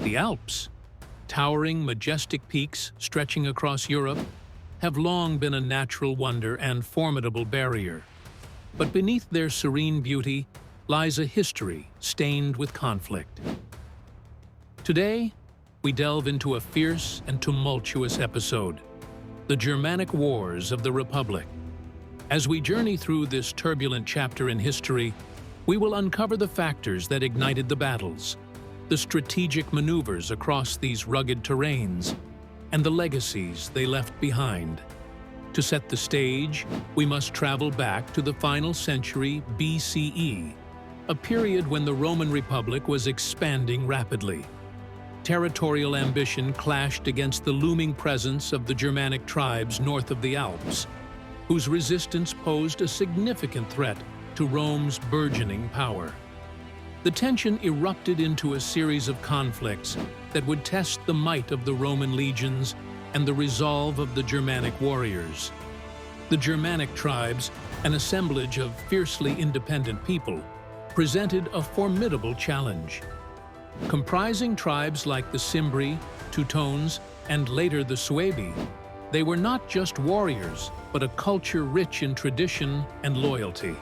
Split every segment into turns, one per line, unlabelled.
The Alps, towering, majestic peaks stretching across Europe, have long been a natural wonder and formidable barrier. But beneath their serene beauty lies a history stained with conflict. Today, we delve into a fierce and tumultuous episode, the Germanic Wars of the Republic. As we journey through this turbulent chapter in history, we will uncover the factors that ignited the battles, the strategic maneuvers across these rugged terrains, and the legacies they left behind. To set the stage, we must travel back to the final century BCE, a period when the Roman Republic was expanding rapidly. Territorial ambition clashed against the looming presence of the Germanic tribes north of the Alps, whose resistance posed a significant threat to Rome's burgeoning power. The tension erupted into a series of conflicts that would test the might of the Roman legions and the resolve of the Germanic warriors. The Germanic tribes, an assemblage of fiercely independent people, presented a formidable challenge. Comprising tribes like the Cimbri, Teutones, and later the Suebi, they were not just warriors, but a culture rich in tradition and loyalty.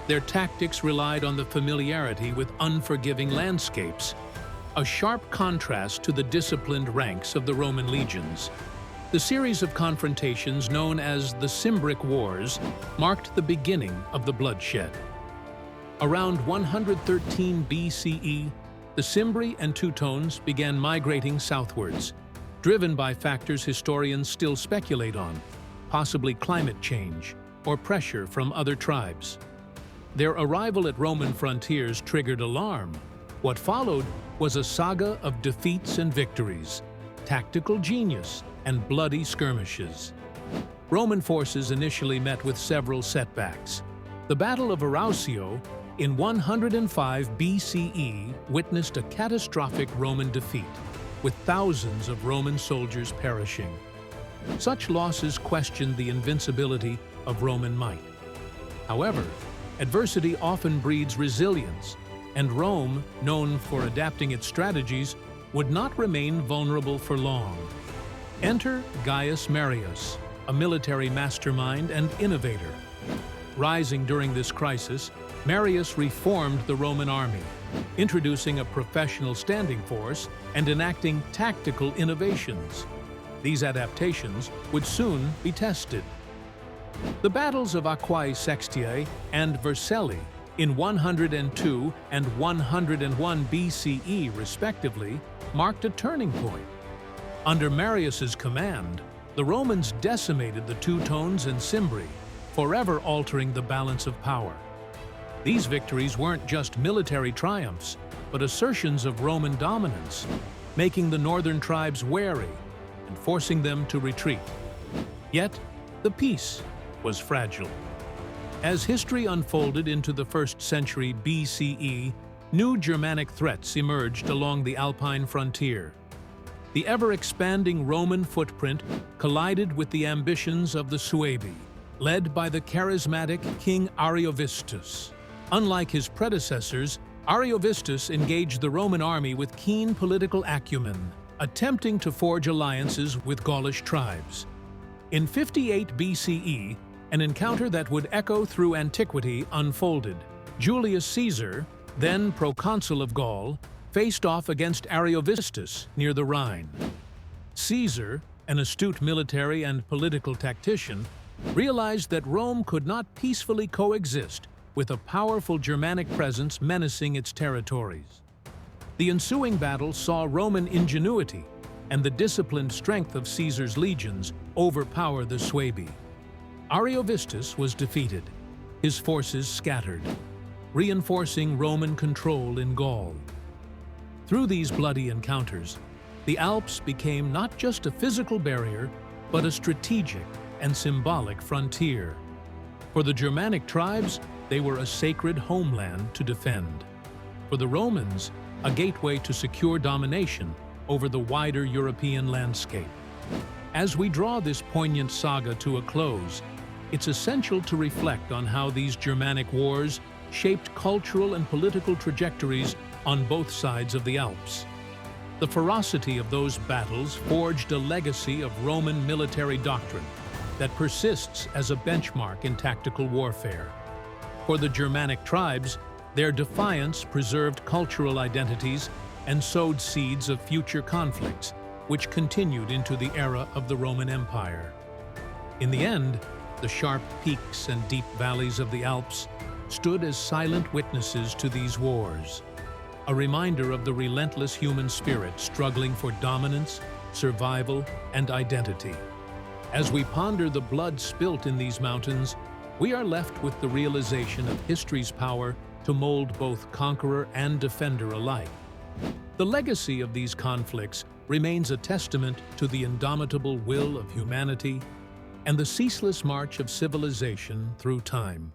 Their tactics relied on the familiarity with unforgiving landscapes, a sharp contrast to the disciplined ranks of the Roman legions. The series of confrontations known as the Cimbric Wars marked the beginning of the bloodshed. Around 113 BCE, the Cimbri and Teutones began migrating southwards, driven by factors historians still speculate on, possibly climate change or pressure from other tribes. Their arrival at Roman frontiers triggered alarm. What followed was a saga of defeats and victories, tactical genius, and bloody skirmishes. Roman forces initially met with several setbacks. The Battle of Arausio in 105 BCE witnessed a catastrophic Roman defeat, with thousands of Roman soldiers perishing. Such losses questioned the invincibility of Roman might. However, adversity often breeds resilience, and Rome, known for adapting its strategies, would not remain vulnerable for long. Enter Gaius Marius, a military mastermind and innovator. Rising during this crisis, Marius reformed the Roman army, introducing a professional standing force and enacting tactical innovations. These adaptations would soon be tested. The battles of Aquae Sextiae and Vercelli in 102 and 101 BCE, respectively, marked a turning point. Under Marius's command, the Romans decimated the Teutones and Cimbri, forever altering the balance of power. These victories weren't just military triumphs, but assertions of Roman dominance, making the northern tribes wary and forcing them to retreat. Yet, the peace was fragile. As history unfolded into the 1st century BCE, new Germanic threats emerged along the Alpine frontier. The ever-expanding Roman footprint collided with the ambitions of the Suebi, led by the charismatic King Ariovistus. Unlike his predecessors, Ariovistus engaged the Roman army with keen political acumen, attempting to forge alliances with Gaulish tribes. In 58 BCE, an encounter that would echo through antiquity unfolded. Julius Caesar, then proconsul of Gaul, faced off against Ariovistus near the Rhine. Caesar, an astute military and political tactician, realized that Rome could not peacefully coexist with a powerful Germanic presence menacing its territories. The ensuing battle saw Roman ingenuity and the disciplined strength of Caesar's legions overpower the Suebi. Ariovistus was defeated, his forces scattered, reinforcing Roman control in Gaul. Through these bloody encounters, the Alps became not just a physical barrier, but a strategic and symbolic frontier. For the Germanic tribes, they were a sacred homeland to defend. For the Romans, a gateway to secure domination over the wider European landscape. As we draw this poignant saga to a close, it's essential to reflect on how these Germanic wars shaped cultural and political trajectories on both sides of the Alps. The ferocity of those battles forged a legacy of Roman military doctrine that persists as a benchmark in tactical warfare. For the Germanic tribes, their defiance preserved cultural identities and sowed seeds of future conflicts, which continued into the era of the Roman Empire. In the end, the sharp peaks and deep valleys of the Alps stood as silent witnesses to these wars, a reminder of the relentless human spirit struggling for dominance, survival, and identity. As we ponder the blood spilt in these mountains, we are left with the realization of history's power to mold both conqueror and defender alike. The legacy of these conflicts remains a testament to the indomitable will of humanity and the ceaseless march of civilization through time.